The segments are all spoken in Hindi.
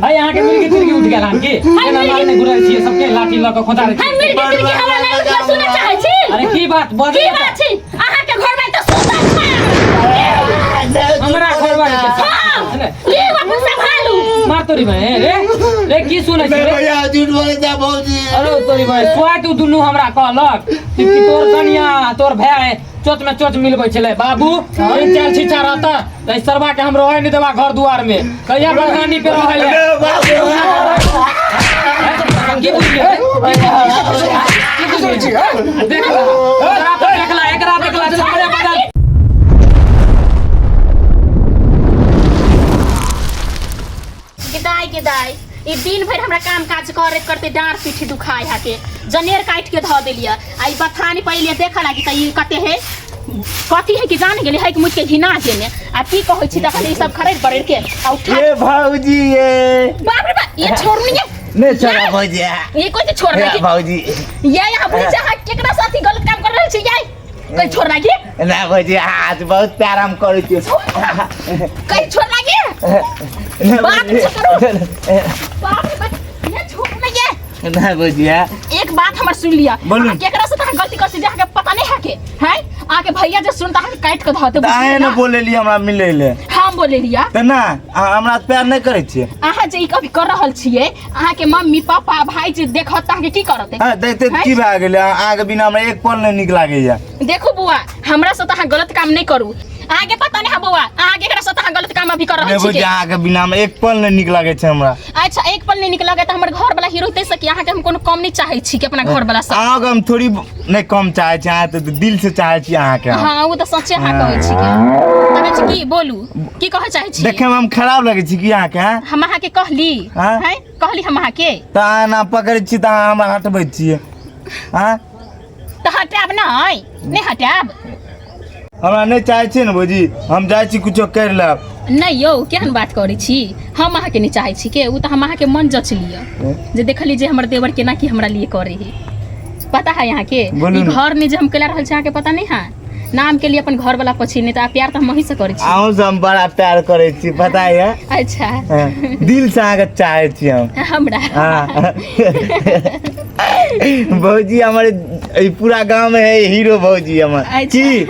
भाई यहाँ के मिर्गी तिर्गी उठ गेल हम की एना मारने घुरै छियै सबके लाठी ल के खोदा रे हम मिर्गी तिर्गी हमरा नहीं सुनना चाहै छी। अरे की बात बजे की बात छी अहाँ के घर में त सुतल छै हमरा घर में ये बाबू संभालू मार तोरी भाई रे की सुनै छी रे भैया झूठ बोले जा भौजी। अरे तोरी भाई स्वाय तू दुनू हमरा कहलक कि तोर कनिया तोर भाई चोच में चोच मिलबै छले बाबू ई चाल छिछा रहता त सरवा के हम रहै नहीं देबा घर दुआर में कहिया बगानी पे रहै ले की बुझलिए की बुझलिए देखला एकरा हमरे बदल दाई ई दिन भर हमरा काम काज करे करते डांर पीठी दुखाय हाके जनेर काट के ध देलिया आई बथानी पहिले देख लागी त ई कते है कथी है कि जान गेली है कि मुझके घिना देने आ की कहै छी तखन ई सब खरीद बड़े के आ उठा ये भौजी ये बाप रे बाप ये छोड़नी है नहीं छोड़ा भौजी ये कोई छोड़ दे भौजी ये यहां बुझा है केकरा साथी गलत काम कर रहल छी ये कहीं छोड़ लागी ना भौजी आज बहुत प्यार हम करै छी कहीं छोड़ लागी बात करो बाप रे बाप ये छोड़ नहीं है ना भौजी एक बात हमर सुन लिया केकरा से तह गलती कर सी जाके पता नहीं है के हैं आके भैया जे सुनता है काट के धते आए न बोले लिया हमरा मिले ले हम बोले लिया त ना हमरा प्यार नहीं करे छी आहा जे ई कभी कर रहल छिए आहा के मम्मी पापा भाई जे देखत है की करते हां देखते की भा गेले आगे बिना हमरा एक पल नहीं निक लागे या देखो बुआ हमरा से तह गलत काम नहीं करू आगे पता नहीं है बुआ आगे एकरा से तह गलत काम अभी कर रहल छी नहीं आगे बिना में एक पल नहीं निक लागे छ हमरा अच्छा एक पल नहीं निक लागे त हमर घर वाला हीरो होते सकी आहा के हम कोनो कम नहीं चाहे छी कि अपना घर वाला से आगे हम थोड़ी नहीं कम चाहे छी आ तो दिल से चाहे छी आहा के हां वो तो सच्चे हां कहै छी के तबे की बोलू की कह चाहे छी देखे में हम खराब लगे छी कि आहा के हम आहा के कहली हैं कहली हम आहा के त ना पकड़ छी त हम हटबै छी हां त हटाब नहीं हटाब हमरा नहीं चाहे छी न भौजी हम जाय छी कुछो कर लेब नहीं यो केहन बात करै छी हम आहा के नहीं चाहे छी के उ त हम आहा के मन जच लिया जे देखली जे हमर देवर केना की हमरा लिए करे है पता है यहाँ के ई घर ने जे हम केला रहल छी आहा के पता नहीं है नाम के लिए अपन घर वाला पछी नहीं त प्यार त हम ही से करे छी आउ हम बड़ा प्यार करे छी पता है अच्छा दिल से आगे चाहे छी हम हमरा हां भौजी हमारे पूरा गांव में है हीरो भौजी हमर की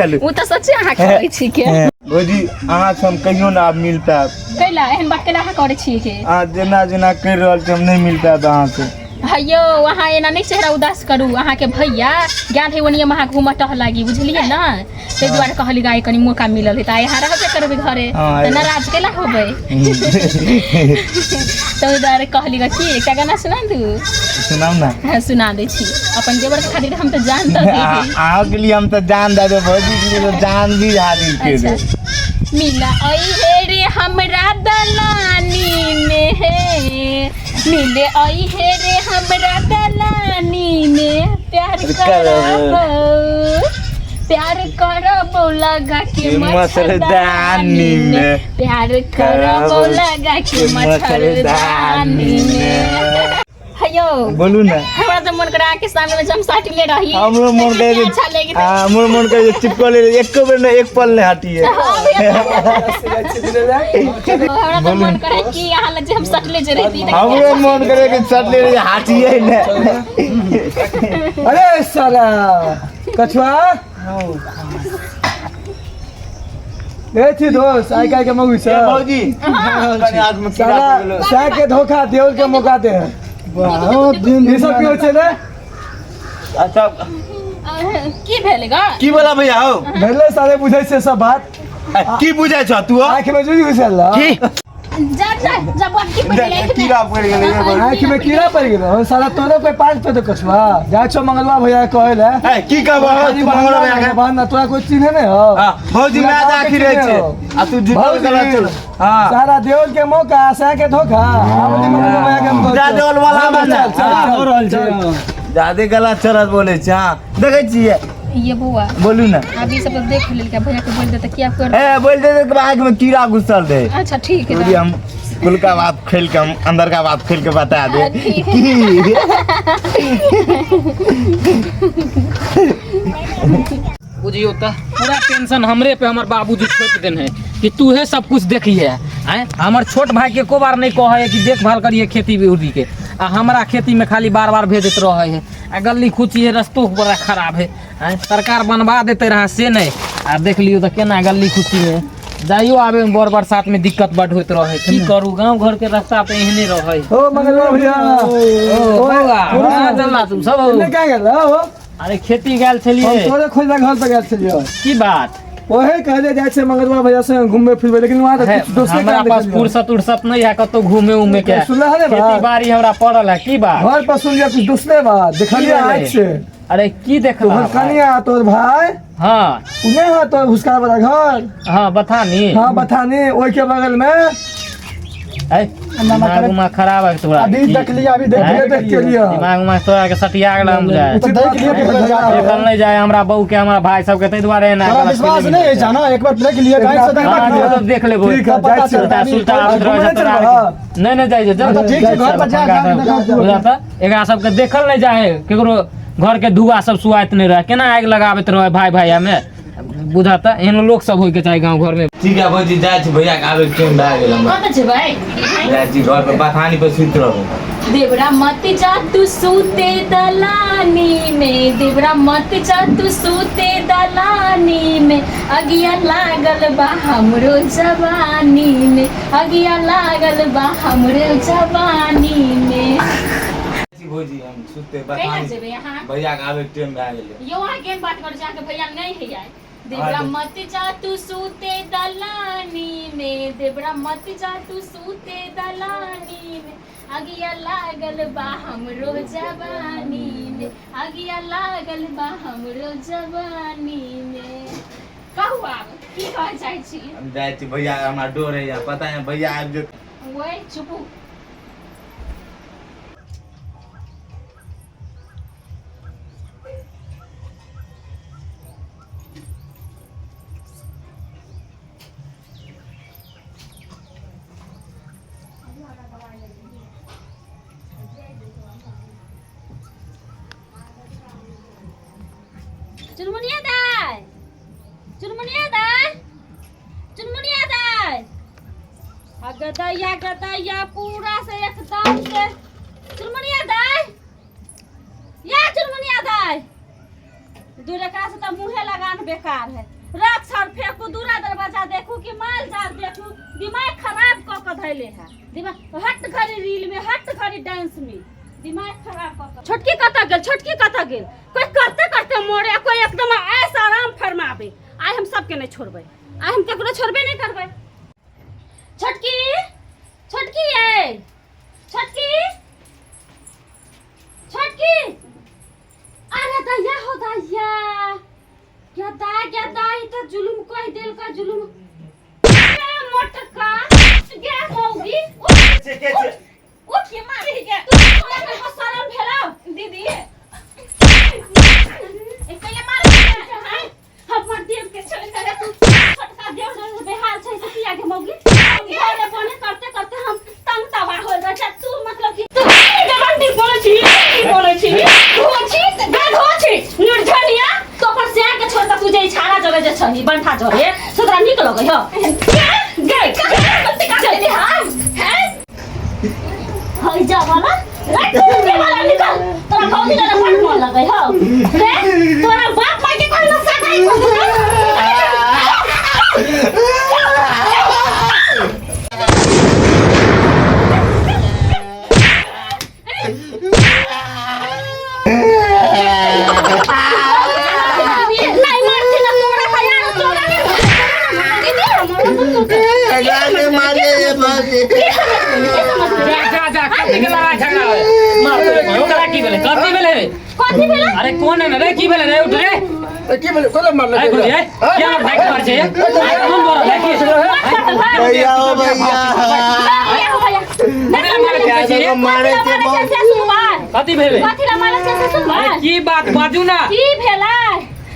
चलो वो तो सच्चे आहा करे छी के भौजी आहा से हम कहियो ना अब मिल पाब कैला एहन बात कैला आहा करे छी के आ जेना जेना कर रहल छी हम नहीं मिल पाब आहा से हयो वहाँ एना नहीं चेहरा उदास करू अहाँ के भैया गेल है ओनिया वहाँ घूम टह लागी बुझलिए ना ते दुआरे कहली गाय कनी मौका मिलल है त यहाँ रहबे करबे घरे त नाराज केला होबे तो दुआरे कहली की एकटा गाना सुना दू सुनाऊ ना हां सुना दे छी अपन देवर के खातिर हम त जान दे आहा के लिए हम त जान दे भौजी के लिए जान भी हाजिर के दे मिला आई है रे हमरा दलानी में है मिले आई है रे हमरा दलानी में प्यार करो लगा के मच्छरदानी में प्यार करो लगा के मच्छरदानी में हयो बोलू ना हमरा तो मन करा के सामने में जमसाटी ले रही हमरो मन करे अच्छा लगे हमरो मन करे चिपकले एक बेर ना एक पल नहीं हटी है हमरा तो मन करे कि यहां ले जे हम सटले जे रहती हमरो मन करे कि सटले रे हटी है ना अरे साला कछुआ ए थी दोस्त आई काय के मगु से भौजी कने आज में साला सा के धोखा देव के मौका दे बहुत दिन ये सब क्यों चले अच्छा की भेलेगा की बोला भैया हो भेले सारे बुझै से सब बात की बुझै छ तू आंख में जुड़ी घुसला की जब की पड़ले कीड़ा पड़ गेलै आंख में कीड़ा पड़ गेलो साला तोरो पे पांच पे तो कछुआ जा छो मंगलवा भैया कहले है की कहबो मंगलवा भैया के बात ना तोरा कोई चिन्हे नहीं हो भौजी मैं आखिर छे आ तू झूठ गलत चल हां सारा देवल के मौका आशा के धोखा आवली मंगलवा भैया के जा देवल वाला बना हो रहल छै ज्यादा गलत चलत बोले छ हां देखै छियै ये बुआ बोलू ना अभी सब देख लेल क्या भैया के बोल दे त क्या कर ए बोल दे तो आंख में कीड़ा घुसल दे अच्छा ठीक है हम कुल का बात खेल के हम अंदर का बात खेल के बता दे बुझियो त पूरा टेंशन हमरे पे हमर बाबूजी छोड़ देन है कि तू है सब कुछ देखिए आए हमर छोट भाई के को बार नहीं कहे है कि देखभाल करिए खेती उड़ी के आ हमारा खेती में खाली बार बार भेजत रहे है आ गली खुची है रस्तों बड़ा खराब है आए सरकार बनवा देते रहा से नहीं आ देख लियो तो केना गली खुची है जाइयो आवे में बड़ बरसात में दिक्कत बड़ होत रहे की करू गांव घर के रास्ता पे एहने रहे ओ मंगलवा भैया ओ होगा चलना तुम सब इन्ने क्या गेल हो अरे खेती गेल हम छलिए तोरे खोजा घर पे गेल छलिए की बात ओहे कहले जाय छै मंगलवा भैया से घूमबे फिरबे लेकिन वहां है, तो दूसरे हमरा काम पास फुर्सत उर्सत नहीं है कतो घूमे उमे के सुनला है खेती बात बाड़ी हमरा पड़ल है की बात घर पर सुन लिया कुछ दूसरे बात देखलिए आज से अरे की तो देखला घर कनिया तोर भाई हाँ उन्हें है तो उसका बड़ा घर हाँ बतानी हाँ बतानी ओई के बगल में दिमाग उमा खराब है तोरा अभी देख लिया अभी देख के लिया दिमाग उमा तोरा के सटिया गेल हम जाए तो देख लिया देखल नहीं जाए हमरा बहू के हमरा भाई सब के तै दुआरे ना विश्वास नहीं है जाना एक बार देख लिया गाइड से हाँ, तो देख लेबो ठीक है, पता चलता सुलता नहीं नहीं जाए तो ठीक है, घर पर जा, बुझाता एकरा सब के देखल नहीं जाए केकरो घर के धुआं सब सुआइत नहीं रहे केना आग लगाबैत रहे भाई भाई में बुझाता एहन लोग सब होय के चाहे गांव घर में ठीक है भौजी जाय छी भैया के आवे टाइम भए गेल हमरा कत छै भाई जाय छी घर पे बथानी पे सुत रहू देवरा मत जा तू सूते दलानी में देवरा मत जा तू सूते दलानी में अगिया लागल बा हमरो जवानी में अगिया लागल बा हमरो जवानी में भौजी हम सुते कहिया बथानी जेबे यहाँ भैया के आवे टाइम भए गेल यो वहाँ गेम बात कर जाके भैया नहीं है यार देवरा मत जा तू सूते दलानी में देवरा मत जा तू सूते दलानी में अगिया लागल बा हमरो जवानी में अगिया लागल बा हमरो जवानी में कहू आब की कह जाय छी हम जाय छी भैया हमरा डोर है पता है भैया आबि जो ओए चुप चुनमुनिया दाई चुनमुनिया दाई चुनमुनिया दाई गदैया पूरा से एकदम से चुनमुनिया दाई या चुनमुनिया दाई दूर एकरा से तो मुंहे लगान बेकार है रख छड़ फेंकू दूरा दरवाजा देखू कि माल जाल देखू दिमाग खराब क के धैले है दिमाग हट खरी रील में हट खरी डांस में दिमाग खराब क के छोटकी कता गेल कोई करते करते मोरे कोई एकदम ऐसा आराम फरमावे आज हम सबके नहीं छोड़बे आज हम केकरो छोड़बे नहीं करबे छोटकी छोटकी है छोटकी छोटकी अरे दैया हो दैया क्या दाई तो जुलुम कोई दिल का जुलुम मोटका क्या होगी उठ के मारी के तू शर्म भेला दीदी एकले मार के हमर देव के छोड़ दे तू छोटका देव से बेहाल छै से किया के मौगी घरे बने करते करते हम तंग तबाह हो रहा तू मतलब कि तू जवानी बोले छी निर्झरिया तो पर से के छोड़ के तू जे छाड़ा जबे जे छही बंठा जबे सतरा निक लगे हो गए कते का दे हम हैं हई जा वाला के वाला निकल तोरा भौजी ने फट मोल लगे हो रे तोरा बाप माई के कोई नुकसान नहीं अरे कौन है रे की भेले रे उठ रे की बोले कोला मारले आई बोलिए क्या भाई के मार छै कौन बोल रहा है भैया ओ भैया मारे के कथी भेले कथी ला मारे से सुन अरे की बात बाजू ना की भेलै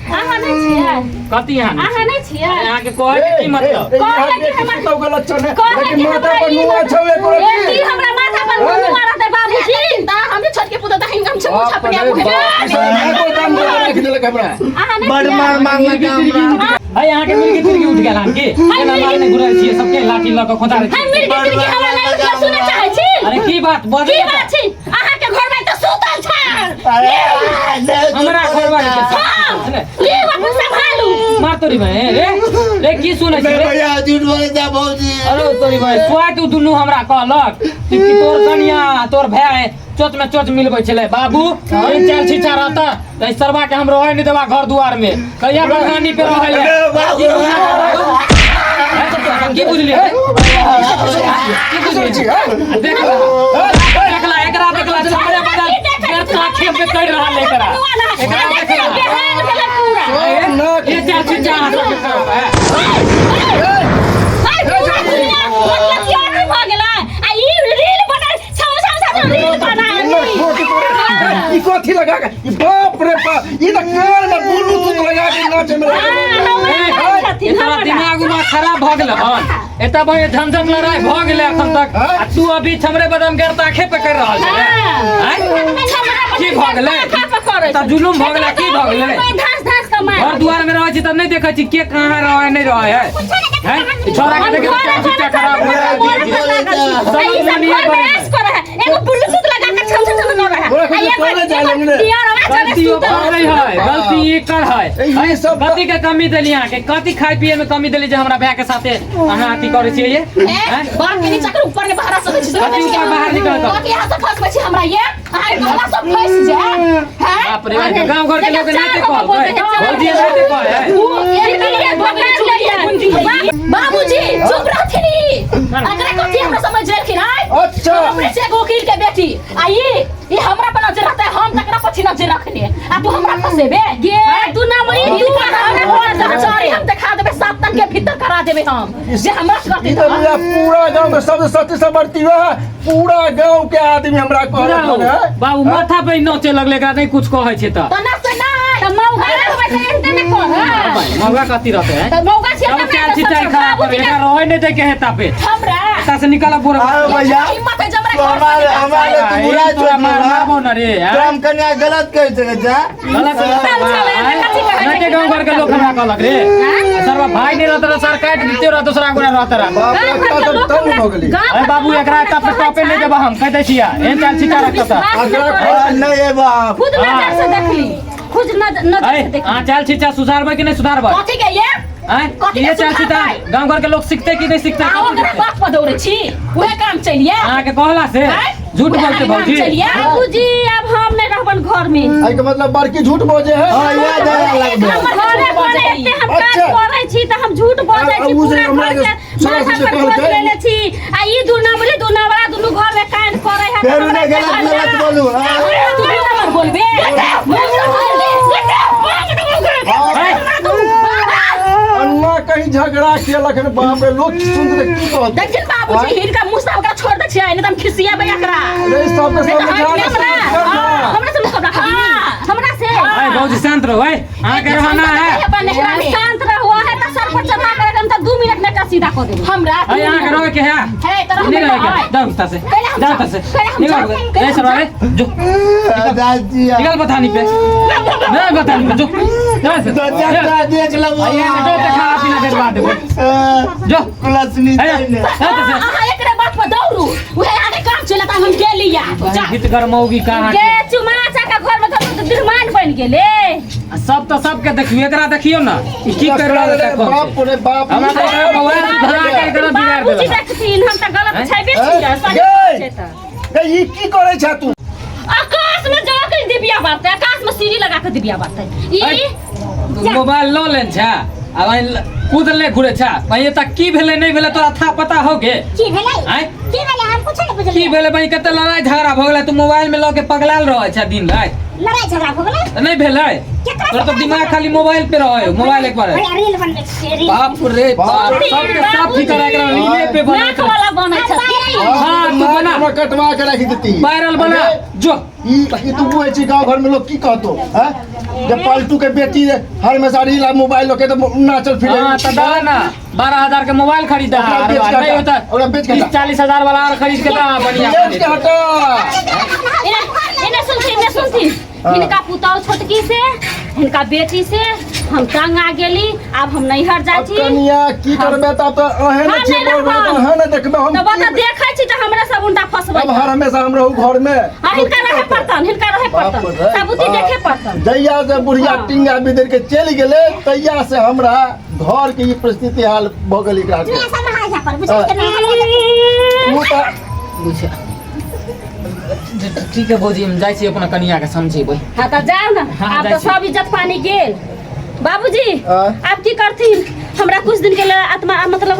अहाँ नहीं छियै कथी यहाँ अहाँ नहीं छियै यहाँ के कहे के की मतलब कहले कि हमर तो गलत छने कहले कि माथा पर हमरा नुआ छवे ई हमरा माथा पर नुआ मारा दे बाबूजी ता हम छोट के पुतो दहिन हम छपड़िया मुहे को काम रख देलक हमरा अहाँ नहीं बड़ मार मांगला है यहाँ के मिर्गी तिर्गी उठ गेल हम की एना मारने घुरै छियै सबके लाठी ल के खोदा रे हम मिर्गी तिर्गी हमरा नहीं सुने चाहे छी अरे की बात बजे की बात छी अहाँ के घर में तो सुतल छ हमरा घर वाले ले अपन संभालू मार तोरी भाई रे की सुनै छी रे भैया झूठ बोले जा भौजी अरे तोरी भाई स्वाय तू दुनू हमरा कहलक कि तोर कनिया तोर भाई चोच में चोच मिलबै छले बाबू ई चल छिछा रहता त सरवा के हम रहै नहीं देबा घर दुआर में कहिया बगानी पे रहै की बुझली की बुझली देखला एकरा हमरे बदल घर काखे पे कह रहा लेकरा ये चल छिछा ई कोथी लगा के ई बाप रे बाप ई त कान में ब्लूटूथ लगा के नाचे में इतना दिमाग में खराब भ गेल हन एता भाई झंझट लड़ाई भ गेल एखन तक आ तू अभी हमरे बदम गेर ताखे पे कर रहल छै हैं की भ गेलै त जुलुम भ गेलै की भ गेलै घर दुआर में रहै छी त नहीं देखै छी के कहां रहै नहीं रहै है हैं छोरा के देखे चिट्टा खराब हो एगो ब्लूटूथ लगा के छम छम कर रहा है गलती ये कर है ये सब कथी के कमी देली यहाँ के कथी खाए पिए में कमी देली जे हमरा भाई के साथे अहाँ अथी करे छियै ये बात के नीचे कर ऊपर में बाहर से छी कथी ऊपर बाहर निकल बात यहां से फंस छी हमरा ये आइ गला सब फंस जाए हैं बाप रे गांव घर के लोग नहीं कहै भौजी नहीं कहै बाबूजी चुप रहथिनी अगरे कथी हमरा समझ रखिन है अच्छा हमरे से वकील के बेटी आई ये हमरा पर नजर रहता है हम तकरा पछी नजर रखने आ तू हमरा फसेबे गे तू ना मई तू हमरा चारी हम दिखा देबे 7 तक के भीतर करा देबे हम जे हमरा से ई त पूरा गांव में सब सत्य सबरती है पूरा गांव के आदमी हमरा कहत है बाबू माथा पे नोचे लगले एकरा नहीं कुछ कहै छै त ना से ना त मौगा रहबे त एते ने कह मौगा कथी रहते हैं त मौगा से सब चाल चिताई खराब कर एकरा रहै नहीं दे के हेता पे हमरा ता से निकल बोरा भैया हिम्मत है जबरा हमारे तो बुरा तोरा मारबो न रे तो हम कन्या गलत कह सके जा गलत ना के गांव घर के लोग हमरा कहलक रे सरवा भाई नहीं रहत सर काट देते रह दूसरा गुना रहत रह बाप रे का तब हो गेली अरे बाबू एकरा टप टपे ले जब हम कह दै छिया ए चाल छिटा रखता नहीं है बाप खुद नजर से देखली खुद नजर से देखली हां चाल छिटा सुधारबे कि नहीं सुधारबे कथी के ये ये चाल छिटा गांव घर के लोग सीखते कि नहीं सीखते आओ अगर बात पर दौड़े छी उहे काम चलिए हां के कहला से झूठ बोलते भौजी बाबूजी अब हम नहीं रहबन घर में आई के मतलब बड़की झूठ बोजे है हां याद आया लगबे घरे घरे एते हम काज करै छी त हम झूठ बोलै छी पूरा घर के माथा पर बोझ लेले छी आ ई दुना बड़ा दुनु घर में काज करै है फेर उन्हें गलत बोलू तू मत बोलबे अन्ना कहीं झगड़ा किया लखन बाप रे लोग सुन के की कहत देखिन बाबूजी हिनका मुंह ओकरा छोड़ दे छियै नहीं त हम खिसियाबे एकरा अरे सब के समझा हमरा से मुकबला हमरा से ए भौजी शांत रहो ए हां के रहना है शांत रहो है त सर पर चढ़ा कर हम त 2 मिनट में का सीधा कर देबो हमरा ए यहां के रहो के है तरह नहीं रहो के जाओ से निकल ए सरवा रे जो दादी निकल बतानी पे नहीं बतानी पे जो तो देख लो जो खा पीना के बाद जो क्लास नहीं आहा एकरे बात पर दौड़ू उहे आगे काम चलता हम के लिया जा हित गरमौगी कहां के चुमाचा का घर में तो दिरमान बन गेले सब तो सबके देखियो एकरा देखियो ना ई की कर रहल है बाप रे बाप हमरा तो मोबाइल धरा के एकरा बिगाड़ बाबूजी देला देखथिन हम त गलत छेबे छी ए ई की करे छ तू आकाश में जाके दिबिया बात है आकाश में सीढ़ी लगा के दिबिया बात है ई मोबाइल लो लेन छा अब कूद ले घुरे छा पहिले तक की भेले नहीं भेले तोरा था पता हो गे की भेलै हैं की भेलै हम कुछ नहीं बुझलिए की भेले भाई कते लड़ाई झगड़ा भ गेलै तू मोबाइल में लके पगलाल रहै छ दिन रात लड़ाई झगड़ा हो गेलै नहीं भेलै तोरा तो दिमाग खाली मोबाइल पे रहै मोबाइल एक बार रील बनबै छी बाप रे बाप सबके सब ठीक करा के रीले पे बना नाक वाला बनै छै हां तू बना हमरा कटवा के रख देती वायरल बना जो ई तू बुझे छी गांव घर में लोग की कहतो हैं जब पलटू के बेटी हर में सारी ला मोबाइल लोग के तो नाचल फिरे हां त डाल ना 12000 के मोबाइल खरीदा अरे नहीं होता ओरा बेच के 40,000 वाला और खरीद के दा बढ़िया बेच के हटा इने सुनती इनका पुताऊ छोटकी से इनका बेटी से हम तंग आ गेली अब हम नैहर जाइ अब छी कनिया की करबे तब तो अहे न हम छी नहीं बोल रहब। अहे न देखबे हम तो बता की- देखै छी त हमरा सब उनटा फसबै अब हर हमेशा हम रहू घर में हां हिनका रहे पड़तन सबूती देखे पड़तन जैया से बुढ़िया हाँ। टिंगा बिदर के चल गेले तैया से हमरा घर के ई परिस्थिति हाल भ गेल एकरा के उ त बुझिया ठीक है भौजी हम जाइ छी अपना कनिया के समझेबै हाँ तो जाओ ना हाँ, आप जाइ तो छी। सब इज्जत पानी गेल बाबूजी हाँ। आप की करथिन हमरा कुछ दिन के लिए आत्मा मतलब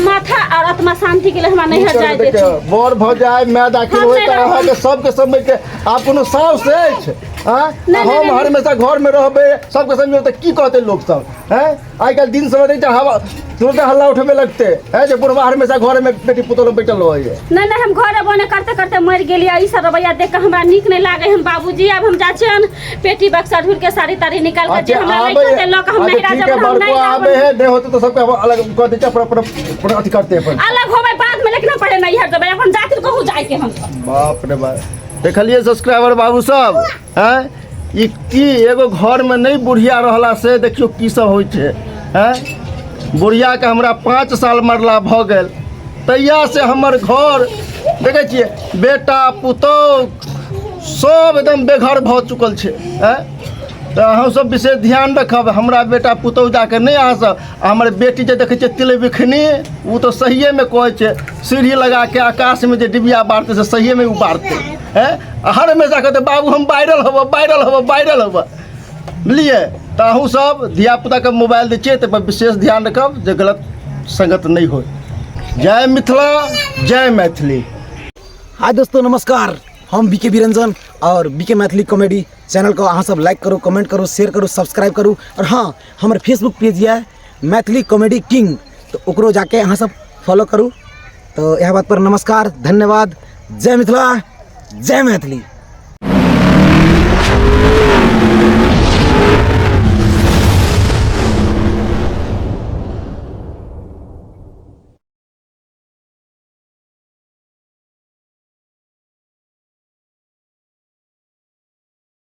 माथा और आत्मा शांति के लिए हमरा नैहर जाए देती बर भ जाए मैं दाखिल हम होए नहीं त रहब। अहाँ के सब के समय के आप कोनो साउस अछि हां नहीं, हम नहीं, हर हमेशा घर में रहबे सब के समझो त की कहते लोग सब हैं आइ काल दिन समय नहीं हवा तुरंत हल्ला उठबे लगते हैं जे बुढ़वा हमेशा घर में बेटी पुतोल बैठल रहे नहीं नहीं हम घर बने करते करते मर गेली ई सब रवैया देख के हमरा नीक नहीं लागे हम बाबूजी अब हम जाचन पेटी बक्सा ढूल के सारी तारी निकाल के जे हमरा नहीं करते लोग हम नहीं राजा हम बड़को नहीं आबे है नहीं होते तो सबके अलग कर देते पर अथी करते अपन अलग होवे बाद में लेकिन पड़े नैहर जब अपन जातिर कहू जाए के हम बाप रे बाप देखलिए सब्सक्राइबर बाबू सब हैं ई की एगो घर में नहीं बुढ़िया रहला से देखियो की सब होइ छै हैं बुढ़िया के हमरा 5 साल मरला भ गेल तैया से हमर घर देखे छिए बेटा पुतौह सब एकदम बेघर भ चुकल छै हैं तो अहाँ सब विशेष ध्यान रखब हमरा बेटा पुतौह जाके नहीं आ सब हमर बेटी जे देखे छिए तिल बिखनी वो तो सहिए में कहै छै सीढ़ी लगा के आकाश में जे डिबिया बारते से सहिए में उबारते हैं हर हमेशा कहते बाबू हम वायरल होब बुझलिए तो अहूँ सब धिया पुता के मोबाइल दै छियै तो पर विशेष ध्यान रखब जे गलत संगत नहीं हो। जय मिथिला जय मैथिली। हाय दोस्तों नमस्कार, हम बीके बिरंजन और बीके मैथिली कॉमेडी चैनल को अहाँ सब लाइक करो, कमेंट करो, शेयर करो, सब्सक्राइब करो और हाँ हमारे फेसबुक पेज है मैथिली कॉमेडी किंग तो ओकरो जाके अहाँ सब फॉलो करूँ। तो यह बात पर नमस्कार, धन्यवाद, जय मिथिला जय मैथिली।